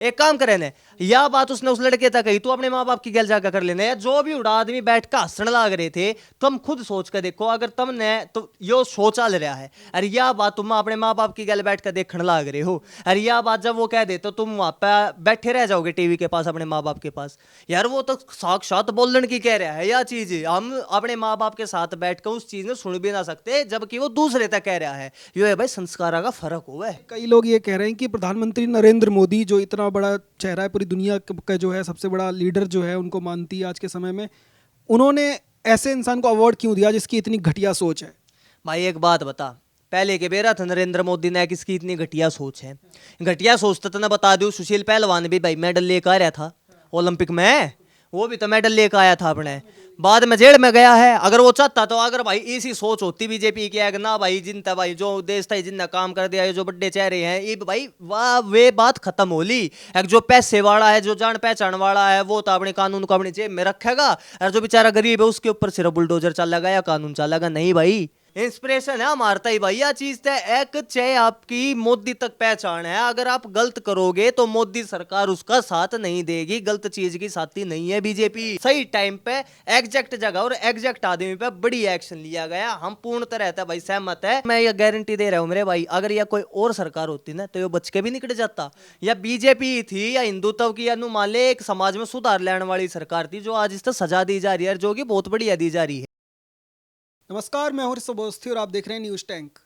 एक काम करे ने, या बात उसने उस लड़के तक कही, तू अपने माँ बाप की गल जाकर कर लेने, या जो भी उड़ा आदमी बैठ कर हंसण लाग रहे थे, तुम खुद सोच कर देखो, अगर तुमने तो यो सोचा ले रहा है, अरे यह बात तुम अपने माँ बाप की गल बैठ कर देखने लाग रहे हो, अरे यह बात जब वो कह दे तो तुम वहां पे बैठे रह जाओगे टीवी के पास अपने माँ बाप के पास। यार वो तो साक्षात बोलने की कह रहा है, यह चीज हम अपने माँ बाप के साथ बैठ कर उस चीज ने सुन भी ना सकते, जबकि वो दूसरे तक कह रहा है। यो है भाई संस्कारा का फर्क हुआ है। कई लोग ये कह रहे हैं कि प्रधानमंत्री नरेंद्र मोदी जो इतना बड़ा चेहरा है पूरी दुनिया का, जो है सबसे बड़ा लीडर जो है उनको मानती है आज के समय में, उन्होंने ऐसे इंसान को अवार्ड क्यों दिया जिसकी इतनी घटिया सोच है? भाई एक बात बता, पहले के बेरा था नरेंद्र मोदी ने किसकी इतनी घटिया सोच है? घटिया सोच तो ना बता दूं, सुशील पहलवान भी भाई मेडल लेकर आ रहा था ओलंपिक में, वो भी तो मेडल लेकर आया था अपने, बाद में जेल में गया है। अगर वो चाहता तो, अगर भाई इसी सोच होती बीजेपी की है ना भाई, जिनता भाई जो देश था जिनने काम कर दिया, ये जो बड़े चेहरे हैं ये भाई, वाह वे बात खत्म होली। एक जो पैसे वाला है, जो जान पहचान वाला है, वो तो अपने कानून को अपनी जेब में रखेगा, और जो बेचारा गरीब है उसके ऊपर सिर्फ बुलडोजर चलेगा या कानून चलेगा। नहीं भाई, इंस्पिरेशन है मारता ही भाई, यह चीज तो एक चाहे आपकी मोदी तक पहचान है, अगर आप गलत करोगे तो मोदी सरकार उसका साथ नहीं देगी, गलत चीज की साथी नहीं है बीजेपी। सही टाइम पे एग्जैक्ट जगह और एग्जैक्ट आदमी पे बड़ी एक्शन लिया गया, हम पूर्ण तरह था भाई सहमत है। मैं ये गारंटी दे रहा हूँ मेरे भाई, अगर यह कोई और सरकार होती ना तो ये बच के भी निकल जाता, या बीजेपी थी या हिंदुत्व की, या मान ले एक समाज में सुधार लाने वाली सरकार थी, जो आज इस तक सजा दी जा रही है, जो कि बहुत बढ़िया दी जा रही है। नमस्कार, मैं हूं ऋषभ और आप देख रहे हैं न्यूज़ टैंक।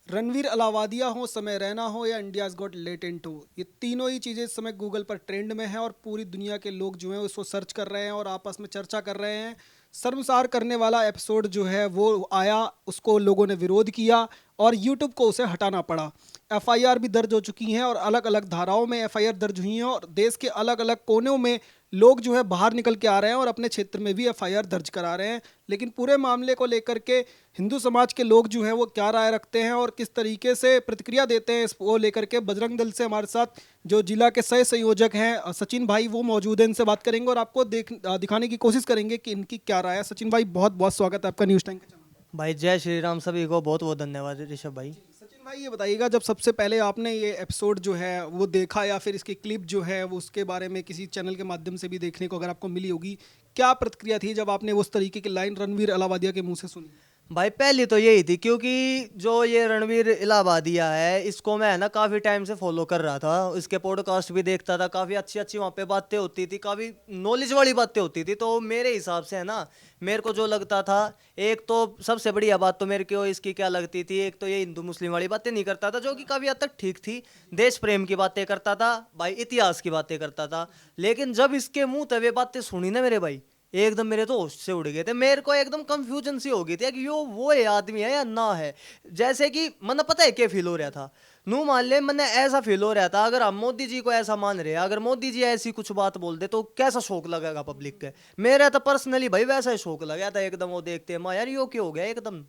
रणवीर अलावादिया हो, समय रैना हो या इंडियाज गॉट लेटेंट हो, ये तीनों ही चीज़ें इस समय गूगल पर ट्रेंड में है और पूरी दुनिया के लोग जो हैं उसको सर्च कर रहे हैं और आपस में चर्चा कर रहे हैं। शर्मसार करने वाला एपिसोड जो है वो आया, उसको लोगों ने विरोध किया और यूट्यूब को उसे हटाना पड़ा। एफआईआर भी दर्ज हो चुकी हैं और अलग अलग धाराओं में एफआईआर दर्ज हुई हैं और देश के अलग अलग कोनों में लोग जो है बाहर निकल के आ रहे हैं और अपने क्षेत्र में भी एफआईआर दर्ज करा रहे हैं। लेकिन पूरे मामले को लेकर के हिंदू समाज के लोग जो है वो क्या राय रखते हैं और किस तरीके से प्रतिक्रिया देते हैं, इसको लेकर के बजरंग दल से हमारे साथ जो जिला के सह संयोजक हैं सचिन भाई, वो मौजूद हैं, इनसे बात करेंगे और आपको दिखाने की कोशिश करेंगे कि इनकी क्या राय है। सचिन भाई, बहुत बहुत स्वागत है आपका न्यूज़ टाइम के चैनल पर। भाई जय श्री राम, सभी को बहुत बहुत धन्यवाद ऋषभ भाई। सचिन भाई, ये बताइएगा, जब सबसे पहले आपने ये एपिसोड जो है वो देखा या फिर इसकी क्लिप जो है वो उसके बारे में किसी चैनल के माध्यम से भी देखने को अगर आपको मिली होगी, क्या प्रतिक्रिया थी जब आपने उस तरीके की लाइन रणवीर अलावादिया के मुंह से सुनी? भाई पहली तो यही थी, क्योंकि जो ये रणवीर इलाहाबादिया है, इसको मैं है ना काफ़ी टाइम से फॉलो कर रहा था, इसके पॉडकास्ट भी देखता था, काफ़ी अच्छी अच्छी वहाँ पे बातें होती थी, काफ़ी नॉलेज वाली बातें होती थी। तो मेरे हिसाब से है ना, मेरे को जो लगता था, एक तो सबसे बढ़िया बात तो मेरे को इसकी क्या लगती थी, एक तो ये हिंदू मुस्लिम वाली बातें नहीं करता था, जो कि काफ़ी हद तक ठीक थी, देश प्रेम की बातें करता था भाई, इतिहास की बातें करता था। लेकिन जब इसके मुंह तवे बातें सुनी ना मेरे भाई, एकदम मेरे तो होश से उड़ गए थे, मेरे को एकदम कंफ्यूजन सी हो गई थी कि यो वो है आदमी है या ना है। जैसे कि मैंने पता है क्या फील हो रहा था, नू मान ले मैंने ऐसा फील हो रहा था, अगर हम मोदी जी को ऐसा मान रहे हैं, अगर मोदी जी ऐसी कुछ बात बोल दे तो कैसा शौक लगेगा पब्लिक के। मेरा तो पर्सनली भाई वैसा ही शौक लगा था एकदम, वो देखते माँ यार यो क्या हो गया एकदम।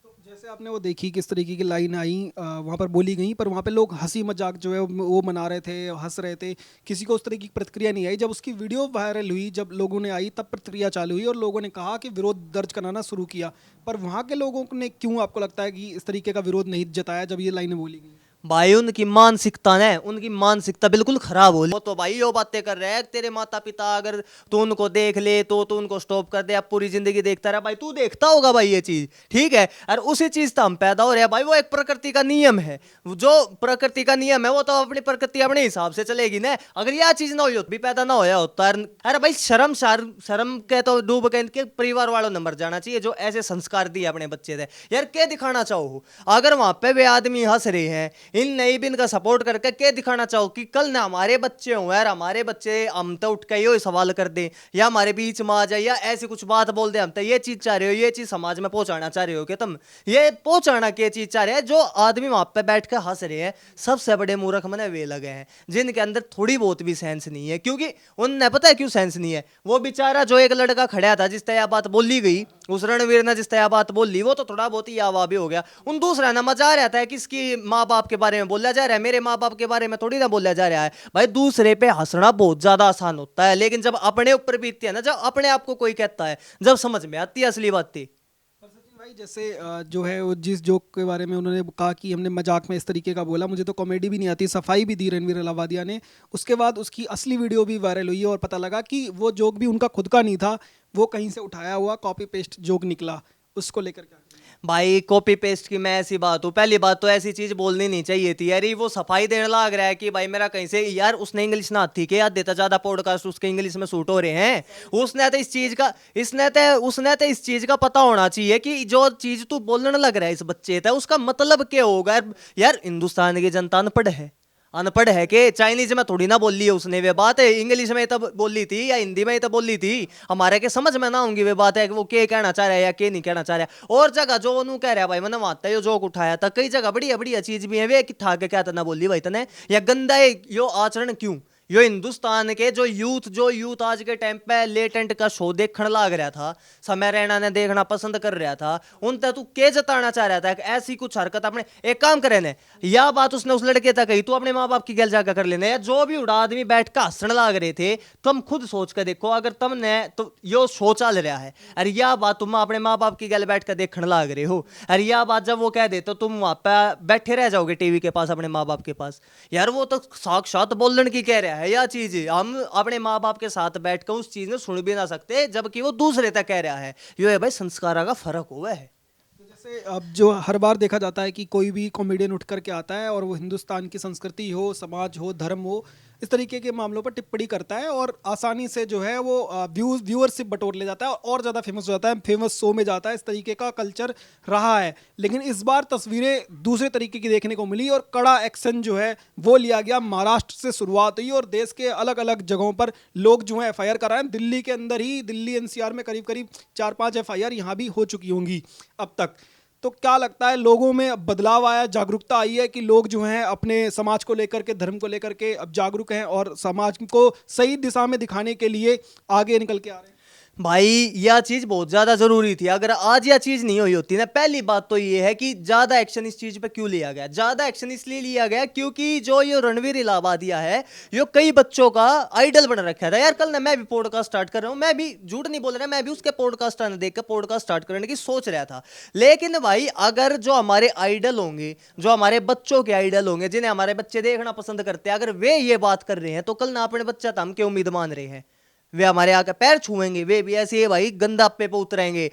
तो जैसे आपने वो देखी किस तरीके की लाइन आई वहाँ पर बोली गई, पर वहाँ पे लोग हंसी मजाक जो है वो मना रहे थे, हंस रहे थे, किसी को उस तरह की प्रतिक्रिया नहीं आई। जब उसकी वीडियो वायरल हुई, जब लोगों ने आई, तब प्रतिक्रिया चालू हुई और लोगों ने कहा कि विरोध दर्ज कराना शुरू किया। पर वहाँ के लोगों ने क्यों, आपको लगता है कि इस तरीके का विरोध नहीं जताया जब ये लाइनें बोली गई? भाई उनकी मानसिकता ने, उनकी मानसिकता बिल्कुल खराब हो, वो तो भाई यो बातें कर रहे हैं, तेरे माता पिता अगर तू उनको देख ले तो तू उनको स्टॉप कर दे, अब पूरी जिंदगी देखता रहा भाई, तू देखता होगा भाई ये चीज, ठीक है, और उसी चीज से हम पैदा हो रहे हैं भाई, वो एक प्रकृति का नियम है, जो प्रकृति का नियम है वो तो अपनी प्रकृति अपने हिसाब से चलेगी ना। अगर यह चीज ना हुई होती, भी पैदा ना होया होता, अरे भाई शर्म शर्म के तो डूब के इनके परिवार वालों ने मर जाना चाहिए, जो ऐसे संस्कार दिए अपने बच्चे थे। यार क्या दिखाना चाहो, अगर वहां पे वे आदमी हंस रहे हैं, इन नई बिन का सपोर्ट करके क्या दिखाना चाहो कि कल ना हमारे बच्चे हो यार, हमारे बच्चे हम तो उठ के यो सवाल कर दे, या हमारे बीच में आ जाए, या ऐसी कुछ बात बोल दे, हम तो ये चीज चाह रहे हो, ये चीज समाज में पहुंचाना चाह रहे हो कि तुम ये पहुंचाना क्या चीज चाह रहे हैं। जो आदमी वहां पे बैठ कर हंस रहे हैं, सबसे बड़े मूर्ख मने वे लगे हैं जिनके अंदर थोड़ी बहुत भी सेंस नहीं है, क्योंकि उन्हें पता है क्यों सेंस नहीं है। वो बेचारा जो एक लड़का खड़ा था जिस तरह बात बोली गई, उस रणवीर ने जिस तरह बात बोली, वो तो थोड़ा बहुत ही आवा भी हो गया। उन दूसरा ना मजा आ रहता है किसकी माँ बाप के बारे में बोला जा रहा है, मेरे माँ बाप के बारे में थोड़ी ना बोला जा रहा है भाई। दूसरे पे हंसना बहुत ज्यादा आसान होता है, लेकिन जब अपने ऊपर बीतती है ना, जब अपने आप को कोई कहता है, जब समझ में आती है असली बात थी। भाई जैसे जो है वो जिस जोक के बारे में उन्होंने कहा कि हमने मजाक में इस तरीके का बोला, मुझे तो कॉमेडी भी नहीं आती, सफाई भी दी रणवीर अलावादिया ने। उसके बाद उसकी असली वीडियो भी वायरल हुई है और पता लगा कि वो जोक भी उनका खुद का नहीं था, वो कहीं से उठाया हुआ कॉपी पेस्ट जोक निकला। उसको लेकर क्या कहेंगे? भाई कॉपी पेस्ट की मैं ऐसी बात हूँ, पहली बात तो ऐसी चीज बोलनी नहीं चाहिए थी यार। ये वो सफाई देने लग रहा है कि भाई मेरा कहीं से, यार उसने इंग्लिश ना आती के याद देता, ज्यादा पॉडकास्ट उसके इंग्लिश में शूट हो रहे हैं। उसने तो इस चीज का उसने तो इस चीज का पता होना चाहिए कि जो चीज तू बोलने लग रहा है इस बच्चे था उसका मतलब क्या होगा। यार हिंदुस्तान की जनता अनपढ़ है कि चाइनीज में थोड़ी ना बोल ली है उसने, वे बात है इंग्लिश में तब बोली थी या हिंदी में तब बोली थी, हमारे के समझ में ना होंगी वे बात है कि वो क्या कहना चाह रहा है या क्या नहीं कहना चाह रहा है। और जगह जो वो कह रहा है भाई मैंने वहां यो जोक उठाया था, कई जगह बढ़िया बढ़िया चीज भी है, वे कि था के क्या था ना बोली भाई तने, या गंदा है यो आचरण क्यों। यो हिंदुस्तान के जो यूथ आज के टाइम पे लेटेंट का शो देखने लग रहा था, समय रैना ने देखना पसंद कर रहा था, उन तक तू के जताना चाह रहा था कि ऐसी कुछ हरकत अपने एक काम करे ने, या बात उसने उस लड़के तक कही तू अपने माँ बाप की गल जाकर कर लेने, या जो भी उड़ा आदमी बैठ कर हंसने लग रहे थे, तुम खुद सोच कर देखो अगर तुमने तो यो शो चल रहा है, अरे यह बात तुम अपने माँ बाप की गल बैठ कर देखने लग रहे हो, अरे यह बात जब वो कह दे तो तुम वहां पर बैठे रह जाओगे टीवी के पास अपने माँ बाप के पास। यार वो तो साक्षात बोलने की कह रहा है यह चीज, हम अपने माँ बाप के साथ बैठकर उस चीज में सुन भी ना सकते जबकि वो दूसरे तक कह रहा है। यो है भाई संस्कारा का फर्क हुआ है। तो जैसे अब जो हर बार देखा जाता है कि कोई भी कॉमेडियन उठ करके आता है और वो हिंदुस्तान की संस्कृति हो, समाज हो, धर्म हो, इस तरीके के मामलों पर टिप्पणी करता है और आसानी से जो है वो व्यूअरशिप बटोर ले जाता है और ज़्यादा फेमस हो जाता है, फेमस शो में जाता है। इस तरीके का कल्चर रहा है, लेकिन इस बार तस्वीरें दूसरे तरीके की देखने को मिली और कड़ा एक्शन जो है वो लिया गया। महाराष्ट्र से शुरुआत हुई और देश के अलग अलग जगहों पर लोग जो है FIR करा रहे हैं। दिल्ली के अंदर ही, दिल्ली NCR में करीब करीब 4-5 FIR यहाँ भी हो चुकी होंगी अब तक। तो क्या लगता है लोगों में अब बदलाव आया, जागरूकता आई है कि लोग जो हैं अपने समाज को लेकर के, धर्म को लेकर के अब जागरूक हैं और समाज को सही दिशा में दिखाने के लिए आगे निकल के आ रहे हैं? भाई यह चीज बहुत ज्यादा जरूरी थी, अगर आज यह चीज नहीं हुई होती ना, पहली बात तो यह है कि ज्यादा एक्शन इस चीज पे क्यों लिया गया। ज्यादा एक्शन इसलिए लिया गया क्योंकि जो ये रणवीर इलाहाबादिया है यो कई बच्चों का आइडल बन रखा था। यार कल ना मैं भी पॉडकास्ट स्टार्ट कर रहा हूं, मैं भी झूठ नहीं बोल रहा, मैं भी उसके पॉडकास्ट देख कर पॉडकास्ट स्टार्ट करने की सोच रहा था। लेकिन भाई अगर जो हमारे आइडल होंगे, जो हमारे बच्चों के आइडल होंगे, जिन्हें हमारे बच्चे देखना पसंद करते हैं, अगर वे ये बात कर रहे हैं तो कल ना अपने बच्चा तो हम क्या उम्मीद मान रहे हैं, वे हमारे आके पैर छुएंगे, वे भी ऐसे ही भाई गंदा पे उतरेंगे।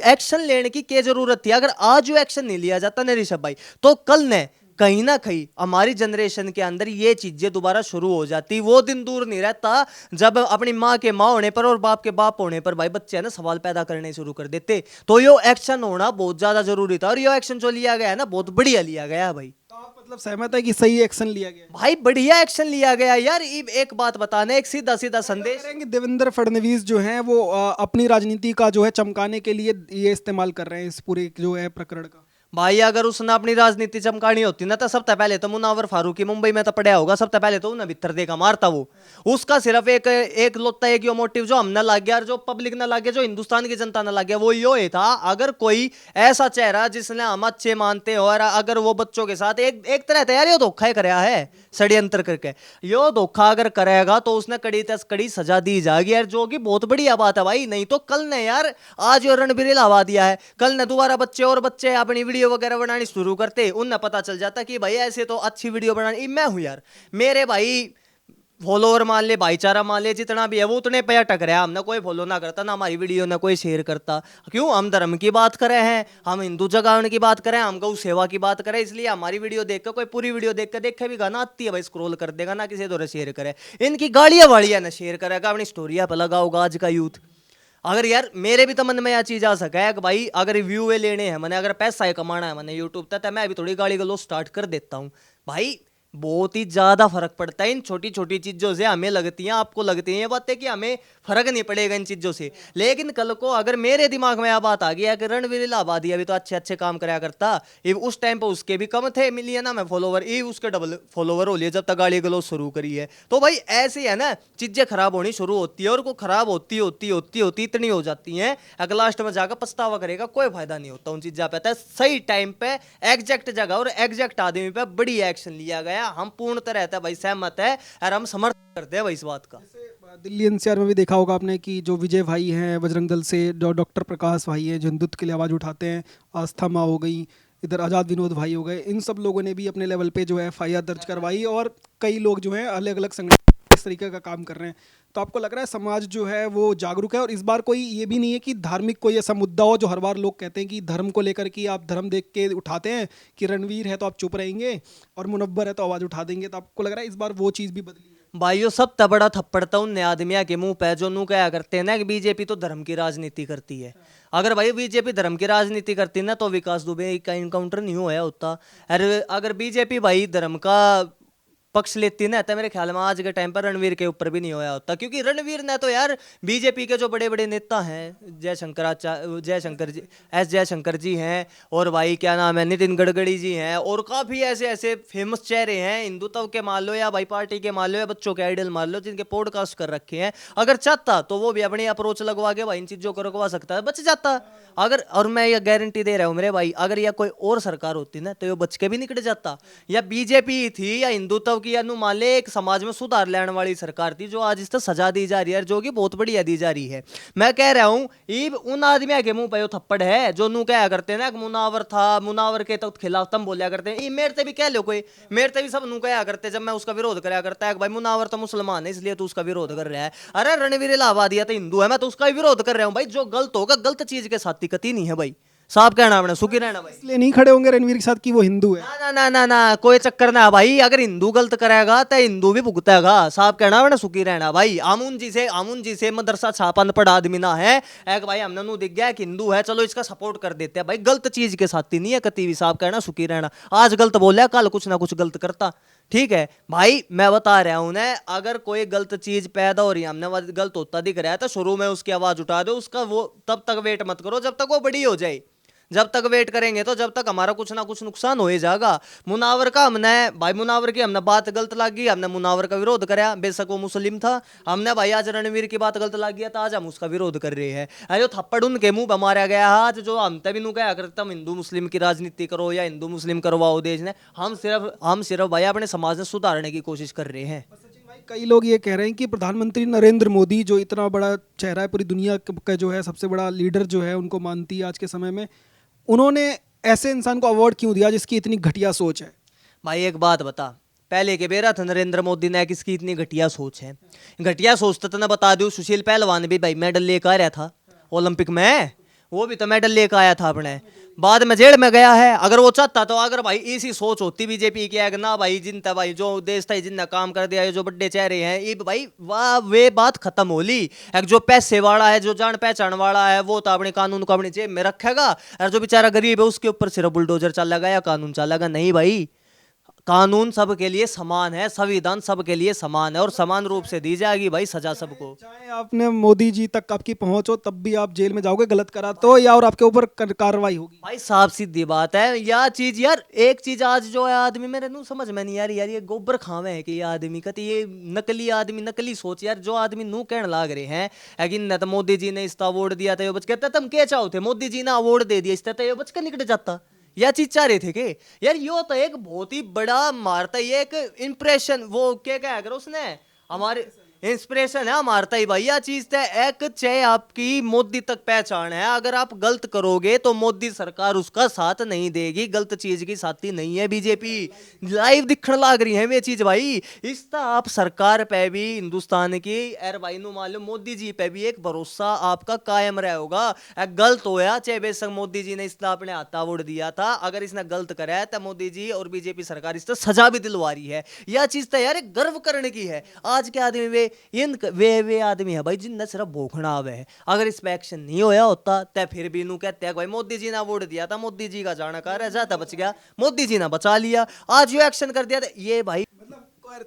एक्शन लेने की क्या जरूरत थी। अगर आज जो एक्शन नहीं लिया जाता ना ऋषभ भाई, तो कल ने कहीं ना कहीं हमारी जनरेशन के अंदर ये चीजें दोबारा शुरू हो जाती। वो दिन दूर नहीं रहता जब अपनी माँ के माँ होने पर और बाप के बाप होने पर भाई बच्चे है ना सवाल पैदा करने शुरू कर देते। तो यो एक्शन होना बहुत ज्यादा जरूरी था और यो एक्शन जो लिया गया है ना बहुत बढ़िया लिया गया है भाई। तो आप मतलब सहमत है कि सही एक्शन लिया गया है? भाई बढ़िया एक्शन लिया गया यार। एक बात बताने, एक सीधा सीधा संदेश, कह रहे हैं कि देवेंद्र फडणवीस जो हैं वो अपनी राजनीति का जो है चमकाने के लिए ये इस्तेमाल कर रहे हैं इस पूरे जो है प्रकरण का। भाई अगर उसने अपनी राजनीति चमकानी होती ना तो सबसे पहले तो मुनावर फारूकी मुंबई में तो पड़ा होगा, सबसे पहले तो उन्हें भीतर देखा मारता। वो उसका सिर्फ एक लोता एक यो मोटिव जो हम न लग गया और जो पब्लिक न लग गया, जो हिंदुस्तान की जनता न लग गया, वो यो ही था अगर कोई ऐसा चेहरा जिसने हम अच्छे मानते हो और अगर वो बच्चों के साथ एक तरह तैयार यो धोखा ही कराया है षड्यंत्र करके, यो धोखा अगर करेगा तो उसने कड़ी सजा दी जाएगी यार, जो कि बहुत बढ़िया बात है भाई। नहीं तो कल ने यार आज यो रणबीर इलावा दिया है, कल ने दोबारा बच्चे अपनी वीडियो वगैरह बनानी शुरू करते, उन्हें पता चल जाता कि भाई ऐसे तो अच्छी वीडियो बनानी। मैं हूं यार, मेरे भाई फॉलोअर मान ले, भाईचारा मान ले, जितना भी है वो उतने पे अटक रहा है। हमने कोई फॉलो ना करता, ना हमारी वीडियो ना कोई शेयर करता। क्यों? हम धर्म की बात कर रहे हैं, हम हिंदू जगाने की बात करें, हम गौ सेवा की बात करें, इसलिए हमारी वीडियो देखकर कोई पूरी वीडियो देखे भी गाना आती है भाई स्क्रॉल कर देगा, ना किसी द्वारा शेयर करे। इनकी गाड़ियां वाड़ियां ना शेयर करेगा, अपनी स्टोरिया पर लगाओगा आज का यूथ। अगर यार मेरे भी तो मन में यह चीज आ सका है कि भाई अगर व्यू लेने हैं मैंने, अगर पैसा है कमाना है मैंने यूट्यूब तक, तो मैं अभी थोड़ी गाली गलौज स्टार्ट कर देता हूँ भाई। बहुत ही ज्यादा फर्क पड़ता है इन छोटी छोटी चीजों से। हमें लगती हैं, आपको लगती है ये बातें कि हमें फर्क नहीं पड़ेगा इन चीजों से, लेकिन कल को अगर मेरे दिमाग में यह बात आ गई है कि रणवीर इलाहाबादी अभी तो अच्छे अच्छे काम कराया करता, ये उस टाइम पर उसके भी कम थे मिलियन में फॉलोवर, ये उसके डबल फॉलोवर हो लिए जब तक गाली गलौज शुरू करी है। तो भाई ऐसे है ना चीजें खराब होनी शुरू होती है और को खराब होती होती होती होती इतनी हो जाती हैं अगर लास्ट में जाकर पछतावा करेगा कोई फायदा नहीं होता उन चीज़ों पे। सही टाइम पे एग्जैक्ट जगह और एग्जैक्ट आदमी पे बड़ी एक्शन लिया गया। हम पूर्णतः रहता है भाई सहमत है और हम समर्थन करते हैं भाई इस बात का। दिल्ली एनसीआर में भी देखा होगा आपने कि जो विजय भाई हैं बजरंग दल से, जो डॉक्टर प्रकाश भाई हैं जो हिंदुत्व के लिए आवाज़ उठाते हैं, आस्था माँ हो गई, इधर आज़ाद विनोद भाई हो गए, इन सब लोगों ने भी अपने लेवल पे जो है एफआईआर दर्ज करवाई और कई लोग जो हैं अलग अलग संगठन इस तरीके का काम कर रहे हैं। तो आपको लग रहा है समाज जो है वो जागरूक है और इस बार कोई ये भी नहीं है कि धार्मिक कोई ऐसा मुद्दा हो जो हर बार लोग कहते हैं कि धर्म को लेकर कि आप धर्म देख के उठाते हैं कि रणवीर है तो आप चुप रहेंगे और मुनव्वर है तो आवाज़ उठा देंगे, तो आपको लग रहा है इस बार वो चीज़ भी बदली है? भाइयों सब तबड़ा थप्पड़ तो उन आदमिया के मुंह पे जो नू क्या करते हैं ना कि बीजेपी तो धर्म की राजनीति करती है। अगर भाई बीजेपी धर्म की राजनीति करती ना तो विकास दुबे का इनकाउंटर नहीं हुआ होता। अरे अगर बीजेपी भाई धर्म का पक्ष लेती ना तो मेरे ख्याल में आज के टाइम पर रणवीर के ऊपर भी नहीं होया होता, क्योंकि रणवीर ने तो यार बीजेपी के जो बड़े बड़े नेता हैं, जयशंकर जी हैं, और भाई क्या नाम है नितिन गडकरी जी हैं, और काफ़ी ऐसे ऐसे फेमस चेहरे हैं हिंदुत्व के मान लो या भाई पार्टी के मान लो या बच्चों के आइडल मान लो, जिनके पॉडकास्ट कर रखे हैं। अगर चाहता तो वो भी अपनी अप्रोच लगवा के भाई इन चीज़ों को रुकवा सकता है, बच जाता। अगर, और मैं ये गारंटी दे रहा हूँ मेरे भाई, अगर यह कोई और सरकार होती ना तो ये बच के भी निकल जाता। या बीजेपी थी या हिंदुत्व की या मान ले एक समाज में सुधार लाने वाली सरकार थी, जो आज इस तक सजा दी जा रही है जो कि बहुत बढ़िया दी जा रही है। मैं कह रहा हूँ ये उन आदमियों के मुंह पे यो थप्पड़ है जो नू क्या करते हैं ना मुनावर था, मुनावर के तो खिलाफ तुम बोलिया करते हैं। ये मेरे से भी कह लो कोई, मेरे से भी सब नू क्या करते जब मैं उसका विरोध कराया करता है भाई मुनावर तो मुसलमान है इसलिए तो उसका विरोध कर रहा है। अरे रणवीर इलाहाबादिया तो हिंदू है, मैं तो उसका विरोध कर रहा हूँ भाई। जो गलत होगा गलत चीज के साथ कती नहीं है भाई, साहब कहना अपने सुखी रहना भाई। इसलिए नहीं खड़े होंगे रणवीर के साथ कि वो हिंदू है? ना ना ना ना कोई चक्कर ना भाई। अगर हिंदू गलत करेगा तो हिंदू भी भुगतेगा, साहब कहना अपने सुखी रहना भाई। आमुन जी से मदरसा छापन पढ़ आदमी ना है एक भाई, हमने नू दिख गया कि हिंदू है चलो इसका सपोर्ट कर देते हैं भाई। गलत चीज के साथ ही नहीं है कती भी, साहब कहना सुखी रहना। आज गलत बोला कल कुछ ना कुछ गलत करता, ठीक है भाई। मैं बता रहा हूं ना, अगर कोई गलत चीज पैदा हो रही है, हमने गलत होता दिख रहा है तो शुरू में उसकी आवाज उठा दो, उसका वो तब तक वेट मत करो जब तक वो बड़ी हो जाए। जब तक वेट करेंगे तो जब तक हमारा कुछ ना कुछ नुकसान हो ही जाएगा। मुनावर का हमने भाई, मुनावर की हमने बात गलत लगी, हमने मुनावर का विरोध कराया, बेशक वो मुस्लिम था। हमने भाई आज रणवीर की बात गलत लग गया था, आज हम उसका विरोध कर रहे हैं। अरे थप्पड़ उनके मुंह पे मारा गया आज, जो हम तभी नु क्या करते हम हिंदू मुस्लिम की राजनीति करो या हिंदू मुस्लिम करवाओ देश ने। हम सिर्फ भाई अपने समाज में सुधारने की कोशिश कर रहे हैं। कई लोग ये कह रहे हैं कि प्रधानमंत्री नरेंद्र मोदी जो इतना बड़ा चेहरा है, पूरी दुनिया का जो है सबसे बड़ा लीडर जो है उनको मानती है आज के समय में, उन्होंने ऐसे इंसान को अवार्ड क्यों दिया जिसकी इतनी घटिया सोच है? भाई एक बात बता, पहले के बेरा था नरेंद्र मोदी ने किसकी इतनी घटिया सोच है? घटिया सोच तो ना बता दूं, सुशील पहलवान भी भाई मेडल लेकर आ रहा था ओलंपिक में, वो भी तो मेडल लेकर आया था अपने, बाद में जेल में गया है। अगर वो चाहता तो, अगर भाई इसी सोच होती बीजेपी की अगर ना भाई जिनता भाई जो देश था जिनने काम कर दिया, जो बड़े चेहरे हैं ये भाई वाह वे बात खत्म हो ली। एक जो पैसे वाला है, जो जान पहचान वाला है, वो तो अपने कानून को अपनी जेब में रखेगा, और जो बेचारा गरीब है उसके ऊपर सिर्फ बुलडोजर चलेगा या कानून चलेगा। नहीं भाई, कानून सबके लिए समान है, संविधान सबके लिए समान है और समान रूप से दी जाएगी भाई सजा सबको। चाहे आपने मोदी जी तक आपकी पहुंच हो तब भी आप जेल में जाओगे गलत करा तो, या और आपके ऊपर कार्रवाई होगी। भाई साफ सीधी बात है यह चीज यार। एक चीज आज जो है आदमी मेरे नू समझ में नहीं आ रही यार, ये गोबर खावे है कि ये आदमी का ये नकली आदमी नकली सोच यार। जो आदमी नू कहने लाग रहे हैं लेकिन न तो मोदी जी ने इसका अवार्ड दिया था ये बच कहता तुम क्या चाहो थे, मोदी जी ने अवार्ड दे दिया इसका तो ये बच कर निकल जाता। यह चीज चाह रहे थे कि यार यो तो एक बहुत ही बड़ा मारता, ये एक इम्प्रेशन वो क्या क्या करो उसने हमारे इंस्पिरेशन है मारता ही भाई। यह चीज तो एक चाहे आपकी मोदी तक पहचान है, अगर आप गलत करोगे तो मोदी सरकार उसका साथ नहीं देगी। गलत चीज की साथी नहीं है बीजेपी, लाइव दिखने लग रही है वे चीज भाई। इसका आप सरकार पे भी हिंदुस्तान की एर भाई नु मालूम मोदी जी पे भी एक भरोसा आपका कायम रहा होगा। गलत होया चाहे बेशक मोदी जी ने इसका अपने हाथा वोट दिया था, अगर इसने गलत करा है तो मोदी जी और बीजेपी सरकार इससे सजा भी दिलवा रही है। यह चीज तो यार गर्व करने की है। आज के आदमी वे आदमी है भाई जिनने सिर्फ भोखना आवे है। अगर इस पे एक्शन नहीं होया होता तो फिर भी नू कहते हैं भाई मोदी जी ने वोट दिया था, मोदी जी का जाना कार है जाता बच गया, मोदी जी ने बचा लिया। आज यो एक्शन कर दिया ये भाई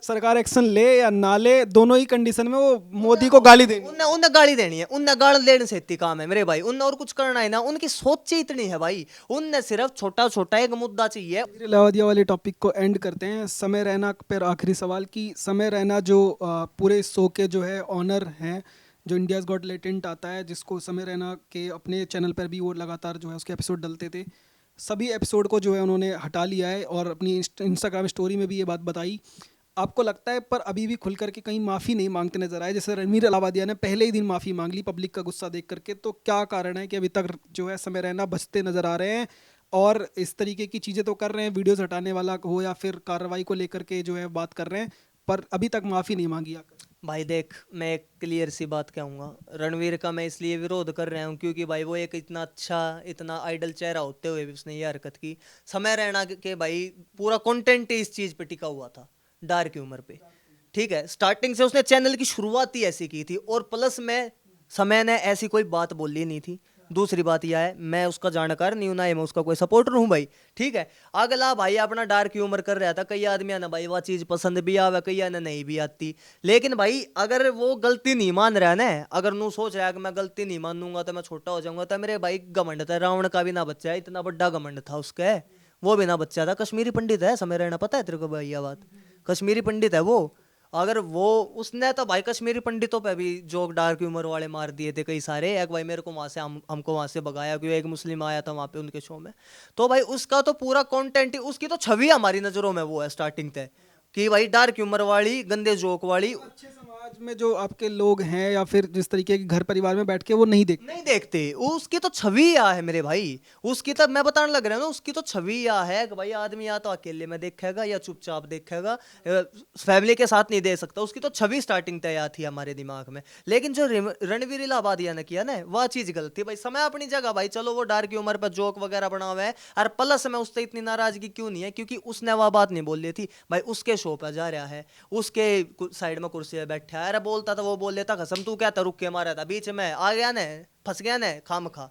सरकार एक्शन ले या ना ले दोनों ही कंडीशन में वो मोदी को गाली देनी, उन्हें गाली देनी है। उन्हें गाली देने से इतनी काम है मेरे भाई, उन्हें और कुछ करना है ना। उनकी सोच ही इतनी है भाई, उन्हें सिर्फ छोटा छोटा एक मुद्दा चाहिए। इलाहाबादिया वाले टॉपिक को एंड करते हैं। समय रैना पर आखिरी सवाल कि समय रैना जो पूरे शो के जो है ऑनर हैं, जो इंडियाज़ गॉट टैलेंट आता है जिसको समय रैना के अपने चैनल पर भी वो लगातार जो है उसके एपिसोड डलते थे, सभी एपिसोड को जो है उन्होंने हटा लिया है और अपनी इंस्टाग्राम स्टोरी में भी ये बात बताई। आपको लगता है पर अभी भी खुल करके कहीं माफ़ी नहीं मांगते नजर आए? जैसे रणवीर अलावादिया ने पहले ही दिन माफ़ी मांग ली पब्लिक का गुस्सा देख करके, तो क्या कारण है कि अभी तक जो है समय रैना बचते नजर आ रहे हैं और इस तरीके की चीज़ें तो कर रहे हैं, वीडियोस हटाने वाला हो या फिर कार्रवाई को लेकर के जो है बात कर रहे हैं, पर अभी तक माफ़ी नहीं मांगी आकर? भाई देख, मैं एक क्लियर सी बात कहूँगा, रणवीर का मैं इसलिए विरोध कर रहा हूँ क्योंकि भाई वो एक इतना अच्छा, इतना आइडल चेहरा होते हुए भी उसने ये हरकत की। समय रैना के भाई पूरा कंटेंट ही इस चीज़ पे टिका हुआ था, डार्क ह्यूमर पे। ठीक है, स्टार्टिंग से उसने चैनल की शुरुआत ही ऐसी की थी, और प्लस में समय ने ऐसी कोई बात बोली नहीं थी। दूसरी बात यह है, मैं उसका जानकार नहीं हूं, ना ही मैं उसका कोई सपोर्टर हूं भाई। ठीक है, अगला भाई अपना डार्क ह्यूमर कर रहा था, कई आदमियों ने भाई वह चीज़ पसंद भी आवे, कई ने नहीं भी आती। लेकिन भाई अगर वो गलती नहीं मान रहा है ना, अगर नू सोच रहा है कि मैं गलती नहीं मानूंगा तो मैं छोटा हो जाऊंगा, तो मेरे भाई घमंड था, रावण का भी ना बच्चा है, इतना बड़ा घमंड था उसका, वो भी ना बच्चा था। कश्मीरी पंडित है समय रहना, पता है तेरे को भाई यह बात? कश्मीरी पंडित है वो। अगर वो उसने तो भाई कश्मीरी पंडितों पे भी जोक डार्क ह्यूमर वाले मार दिए थे कई सारे। एक भाई मेरे को वहां से हमको वहां से भगाया क्योंकि एक मुस्लिम आया था वहां पे उनके शो में। तो भाई उसका तो पूरा कंटेंट ही, उसकी तो छवि हमारी नजरों में वो है स्टार्टिंग से, कि भाई डार्क ह्यूमर वाली, गंदे जोक वाली। अच्छे समाज में जो आपके लोग हैं या फिर जिस तरीके के घर परिवार में बैठ के वो नहीं देखते। नहीं देखते, उसकी तो छवि या है मेरे भाई। उसकी तो मैं बताने लग रहा हूँ ना, उसकी तो छवि या है कि भाई आदमी या तो अकेले में देखेगा या चुपचाप देखेगा, फैमिली के साथ नहीं दे सकता। उसकी तो छवि स्टार्टिंग तैयार थी हमारे दिमाग में। लेकिन जो रणवीर इलाहाबादिया ने किया ना, वह चीज गलत थी भाई। समय अपनी जगह भाई, चलो वो डार्क ह्यूमर पर जोक वगैरह बना हुआ है, और प्लस में उससे इतनी नाराजगी क्यों नहीं है, क्योंकि उसने वह बात नहीं बोल ली थी भाई। उसके शो पर जा रहा है, उसके साइड में कुर्सी पे बैठा है, अरे बोलता था वो बोल लेता, कसम तू क्या था, रुक के मारा था, बीच में आ गया ना, फंस गया ना खाम खा।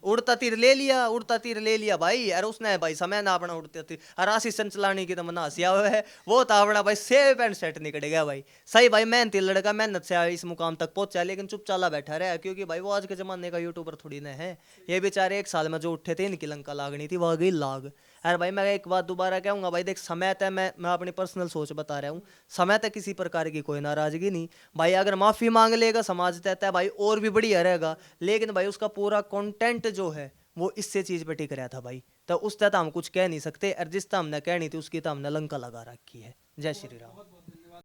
उड़ता तीर ले लिया, उड़ता तीर ले लिया भाई। अरे उसने भाई समय ना अपना उड़ता तीर, और आशीष चंचलानी की तो मना हंसिया हुआ है, वो तो अपना भाई सेव पैंट सेट निकल गया भाई। सही भाई, मेहनती लड़का, मेहनत से इस मुकाम तक पहुंचा, लेकिन चुपचाला बैठा रहा, क्योंकि भाई वो आज के जमाने का यूट्यूबर थोड़ी ना है। ये बेचारे एक साल में जो उठे थे, इनकी लंका लागनी थी, वह गई लाग। अरे भाई मैं एक बात दोबारा कहूंगा भाई, देख समय तक मैं अपनी पर्सनल सोच बता रहा हूँ, समय तक किसी प्रकार की कोई नाराजगी नहीं भाई। अगर माफी मांग लेगा समाज देता है भाई, और भी बढ़िया रहेगा। लेकिन भाई उसका पूरा कंटेंट जो है वो इससे चीज पे टिक रहा था भाई, तो उस तरह हम कुछ कह नहीं सकते, और जिस तरह हमने कहनी थी उसकी तो हमने लंका लगा रखी है। जय श्री राम।